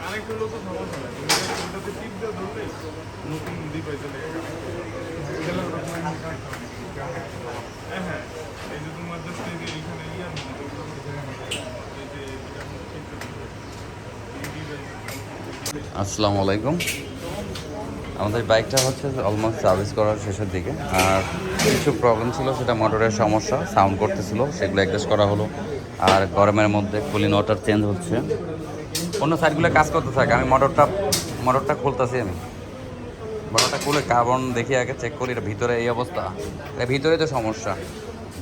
আরেকটা লোক তো সমস্যা নাই, তুমি ওটাতে টিপ দিয়ে ধরলে নতুন ডিভাইসে লেগে যাবে। হ্যাঁ হ্যাঁ, এই যে তোমার জাস্ট এই যে এইখানে ইয়ার মধ্যে এই যে আসসালামু আলাইকুম। আমাদের বাইকটা হচ্ছে অলমোস্ট সার্ভিস করার শেষের দিকে, আর কিছু প্রবলেম ছিল, সেটা মোটরের সমস্যা, সাউন্ড করতেছিল, সেগুলো অ্যাডজাস্ট করা হলো। আর গরমের মধ্যে কুলিং ওয়াটার চেঞ্জ হচ্ছে, অন্য সাইডগুলো কাজ করতে থাকে। আমি মোটরটা খুলতেছি, আমি মোটরটা খুলে কার্বন দেখি আগে, চেক করি এটা ভিতরে এই অবস্থা, এটা ভিতরে তো সমস্যা।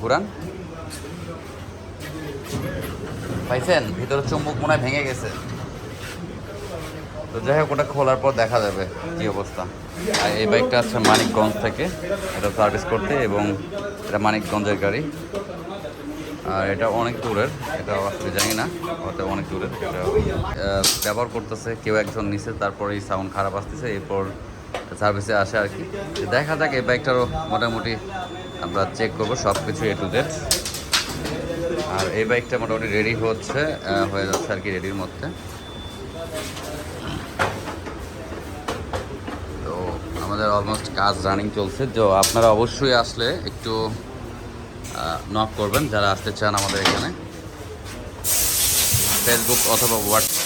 ঘুরান, পাইছেন ভিতরে চুম্বক মনে হয় ভেঙে গেছে। তো যাই হোক, ওটা খোলার পর দেখা যাবে কি অবস্থা। আর এই বাইকটা আছে মানিকগঞ্জ থেকে, এটা সার্ভিস করতে, এবং এটা মানিকগঞ্জের গাড়ি। আর এটা অনেক দূরের, এটা আসলে জানি না, ওটা অনেক দূরের। এটা ব্যবহার করতেছে কেউ একজন নিচে, তারপরে এই সাউন্ড খারাপ আসতেছে, এরপর সার্ভিসে আসে আর কি। দেখা যাক, এই বাইকটারও মোটামুটি আমরা চেক করবো সব কিছু এ টু জেড। আর এই বাইকটা মোটামুটি রেডি হয়ে যাচ্ছে আর কি, রেডির মধ্যে। তো আমাদের অলমোস্ট কাজ রানিং চলছে। তো আপনারা অবশ্যই আসলে একটু নক করবেন যারা আসতে চান আমাদের এখানে, ফেসবুক অথবা হোয়াটসঅ্যাপ।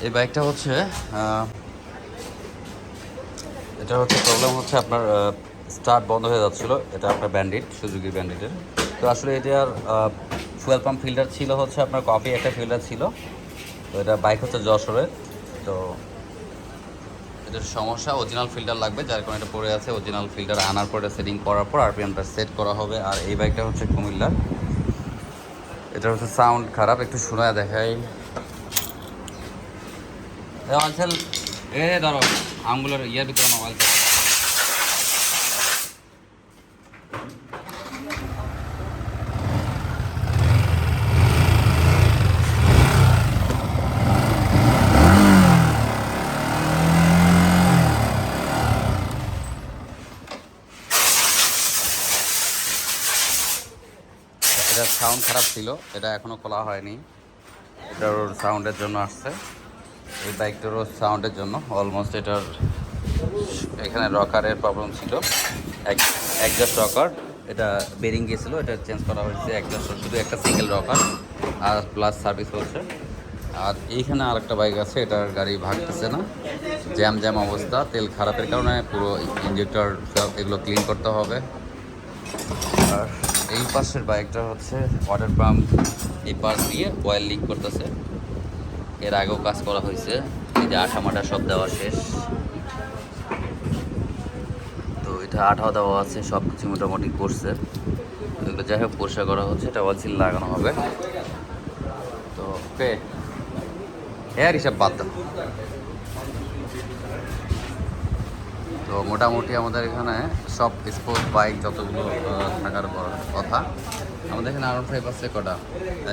এই বাইকটা হচ্ছে এটা হচ্ছে প্রবলেম হচ্ছে আপনার স্টার্ট বন্ধ হয়ে যাচ্ছিলো। এটা আপনার ব্যান্ডিট, সুজুকি ব্যান্ডিটের। তো আসলে এটার ফুয়েল পাম্প ফিল্টার ছিল হচ্ছে আপনার কফি একটা ফিল্টার ছিল। তো এটা বাইক হচ্ছে যশোরের। তো এটার সমস্যা, অরিজিনাল ফিল্টার লাগবে, যার কারণে এটা পড়ে আছে। অরিজিনাল ফিল্টার আনার পরে সেটিং করার পর আরপিএমটা সেট করা হবে। আর এই বাইকটা হচ্ছে কুমিল্লার। এটা হচ্ছে সাউন্ড খারাপ, একটু শোনায় দেখাই। অয়েল ধরো আমগুলোর ইয়ার ভিতরে আমার অয়েল। এটার সাউন্ড খারাপ ছিল, এটা এখনও খোলা হয়নি। এটার সাউন্ডের জন্য আসছে, এই বাইকটারও সাউন্ডের জন্য। অলমোস্ট এটার এখানে রকারের প্রবলেম ছিল, একজাস্ট রকার, এটা বেরিং গিয়েছিলো, এটা চেঞ্জ করা হয়েছে। একজাস্ট শুধু একটা সিঙ্গেল রকার, আর প্লাস সার্ভিস হচ্ছে। আর এইখানে আরেকটা বাইক আছে, এটার গাড়ি ভাগতেছে না, জ্যাম অবস্থা, তেল খারাপের কারণে পুরো ইঞ্জেক্টর এগুলো ক্লিন করতে হবে। আর এই পাশের বাইকটা হচ্ছে ওয়াটার পাম্প, এই পাশ দিয়ে অয়েল লিক করতেছে। এর আগেও কাজ করা হয়েছে, এই যে আঠা মাঠা সব দেওয়া শেষ। তো এটা আঠা দেওয়া আছে, সব কিছু মোটামুটি করছে। এগুলো যাই হোক পরিষ্কার করা হচ্ছে, এটা অয়েল সিল লাগানো হবে। তো ওকে, এর হিসাব বাদ দাও। তো মোটামুটি আমাদের এখানে সব স্পোর্টস বাইক যতগুলো থাকার কথা, আমাদের এখানে R15 আছে কটা,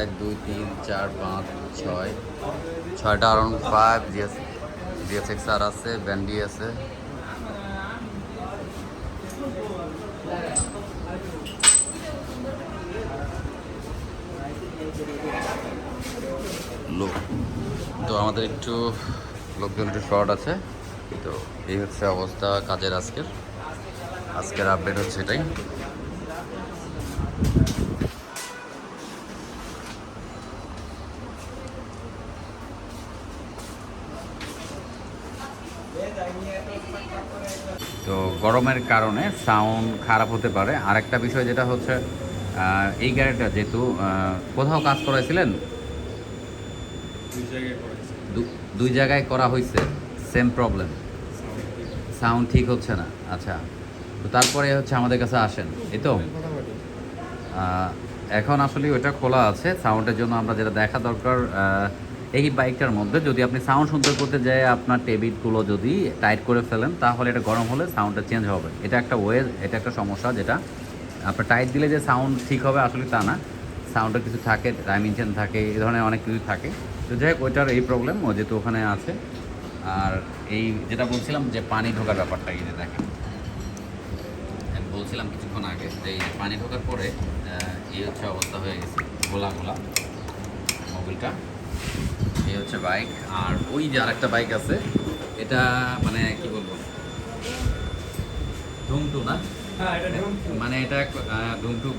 1 2 3 4 5 6, 6টা R15, GSX-R আছে, ব্যান্ডি আছে। লোক তো আমাদের একটু লোকজন একটু শর্ট আছে। তো এই হচ্ছে অবস্থা কাজের আজকের আপডেট হচ্ছে এটাই। তো গরমের কারণে সাউন্ড খারাপ হতে পারে। আরেকটা বিষয় যেটা হচ্ছে, এই গাড়িটা যেহেতু কোথাও কাজ করাইছিলেন, দুই জায়গায় করা হয়েছে, সেম প্রবলেম, সাউন্ড ঠিক হচ্ছে না। আচ্ছা, তো তারপরে হচ্ছে আমাদের কাছে আসেন, এই তো এখন আসলে ওইটা খোলা আছে। সাউন্ডের জন্য আমরা যেটা দেখা দরকার, এই বাইকটার মধ্যে যদি আপনি সাউন্ড সুন্দর করতে যায় আপনার টেবিটগুলো যদি টাইট করে ফেলেন তাহলে এটা গরম হলে সাউন্ডটা চেঞ্জ হবে। এটা একটা এটা একটা সমস্যা, যেটা আপনার টাইট দিলে যে সাউন্ড ঠিক হবে আসলে তা না। সাউন্ডের কিছু থাকে, ডাইমেনশন থাকে, এই ধরনের অনেক কিছু থাকে। তো যাই হোক ওইটার এই প্রবলেম, ও যেহেতু ওখানে আছে। আর এই যেটা বলছিলাম যে পানি ঢোকার ব্যাপারটা, এই যে দেখেন আমি বলছিলাম কিছুক্ষণ আগে যে এই পানি ঢোকার পরে এই হচ্ছে অবস্থা হয়ে গেছে, গোলা গোলা মোবিলটা। এই হচ্ছে বাইক। আর ওই যে আরেকটা বাইক আছে, এটা মানে কি বলবো, ধুমটু না, হ্যাঁ এটা মানে এটা ধুমটু।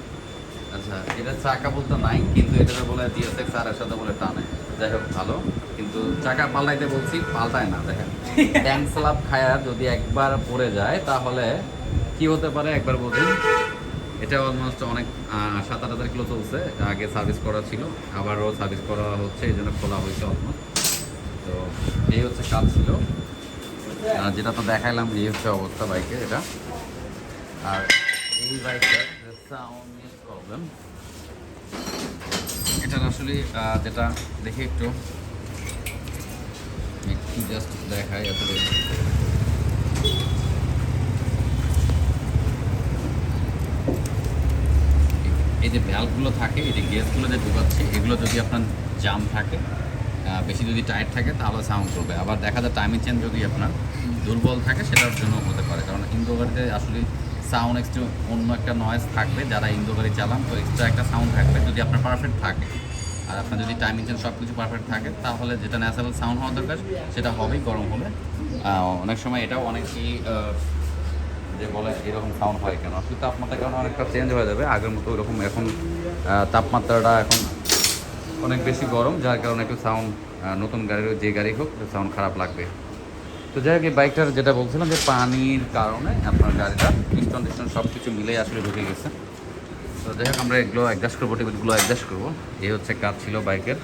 আচ্ছা, এটা চাকা বলতে নাই, কিন্তু এটা বলে DSX আর এর সাথে বলে টানে। যাই হোক ভালো, কিন্তু চাকা পাল্টাইতে বলছি, পাল্টায় না। দেখেন ট্যাঙ্ক স্লাপ খায়া যদি একবার পড়ে যায় তাহলে কি হতে পারে একবার বলুন। এটা অলমোস্ট অনেক 7-8 কিলো চলছে, আগে সার্ভিস করা ছিল, আবারও সার্ভিস করা হচ্ছে, এই জন্য খোলা হয়েছে অলমোস্ট। তো এই হচ্ছে কাজ ছিল, যেটা তো দেখাইলাম। এই হচ্ছে অবস্থা বাইকের এটা। আর এই বাইকটার সাউন্ড প্রবলেম, এটার আসলে যেটা দেখি একটু জাস্ট দেখাই আসলে। এই যে ভ্যালভগুলো থাকে, এই যে গেজগুলো যে ঢুকাচ্ছে, এগুলো যদি আপনার জাম থাকে, বেশি যদি টাইট থাকে তাহলে সাউন্ড করবে। আবার দেখা যায় টাইমিং চেঞ্জ যদি আপনার দুর্বল থাকে সেটার জন্য হতে পারে, কারণ ইন্দো গাড়িতে আসলে সাউন্ড এক্সট্রা অন্য একটা নয়েজ থাকবে। যারা ইন্দো গাড়ি চালান তো এক্সট্রা একটা সাউন্ড থাকবে যদি আপনার পারফেক্ট থাকে। আর আপনার যদি টাইমিং চেঞ্জ সব কিছু পারফেক্ট থাকে তাহলে যেটা ন্যাচারাল সাউন্ড হওয়া দরকার সেটা হবেই গরম হলে। অনেক সময় এটাও অনেকেই যে বলে এরকম সাউন্ড হয় কেন, আসলে তাপমাত্রার কারণে অনেকটা চেঞ্জ হয়ে যাবে। আগের মতো ওরকম এখন তাপমাত্রাটা এখন অনেক বেশি গরম, যার কারণে একটু সাউন্ড নতুন গাড়ির যে গাড়ি হোক সাউন্ড খারাপ লাগবে। তো যাই হোক এই বাইকটার যেটা বলছিলাম যে পানির কারণে আপনার গাড়িটা পিস্টন টিস্টন সব কিছু মিলেই আসলে ঢুকে গেছে। তো যাই হোক আমরা এগুলো অ্যাডজাস্ট করবো, টেবিলগুলো অ্যাডজাস্ট করবো। এই হচ্ছে কাজ ছিল বাইকের।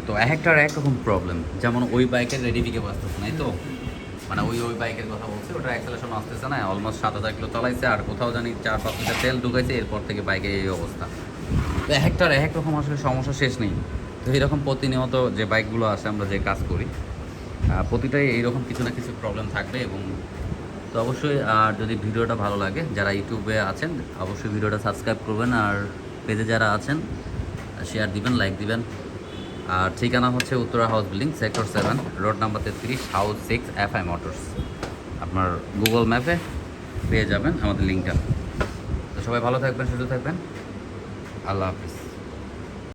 তো একটার একরকম প্রবলেম, যেমন ওই বাইকের রেডিফিকে বাঁচতেছে না, তো মানে ওই বাইকের কথা বলছি, ওটা অ্যাক্সেলেশন আসতেছে না, অলমোস্ট 7,000 কিলো চালাইছে, আর কোথাও জানি 4-5 লিটার তেল ঢুকাইছে, এরপর থেকে বাইকের এই অবস্থা। তো একটার এক রকম আসলে সমস্যা শেষ নেই। তো এইরকম প্রতিনিয়ত যে বাইকগুলো আসে, আমরা যে কাজ করি, প্রতিটাই এইরকম কিছু না কিছু প্রবলেম থাকবে। এবং তো অবশ্যই আর যদি ভিডিওটা ভালো লাগে, যারা ইউটিউবে আছেন অবশ্যই ভিডিওটা সাবস্ক্রাইব করবেন, আর পেজে যারা আছেন শেয়ার দিবেন, লাইক দিবেন। আর ঠিকানা হচ্ছে Uttara house building, sector 7, road number 33, house 6, FI motors. আপনার গুগল ম্যাপে পেয়ে যাবেন আমাদের লিঙ্কটা। তো সবাই ভালো থাকবেন, সুস্থ থাকবেন, আল্লাহ হাফিজ।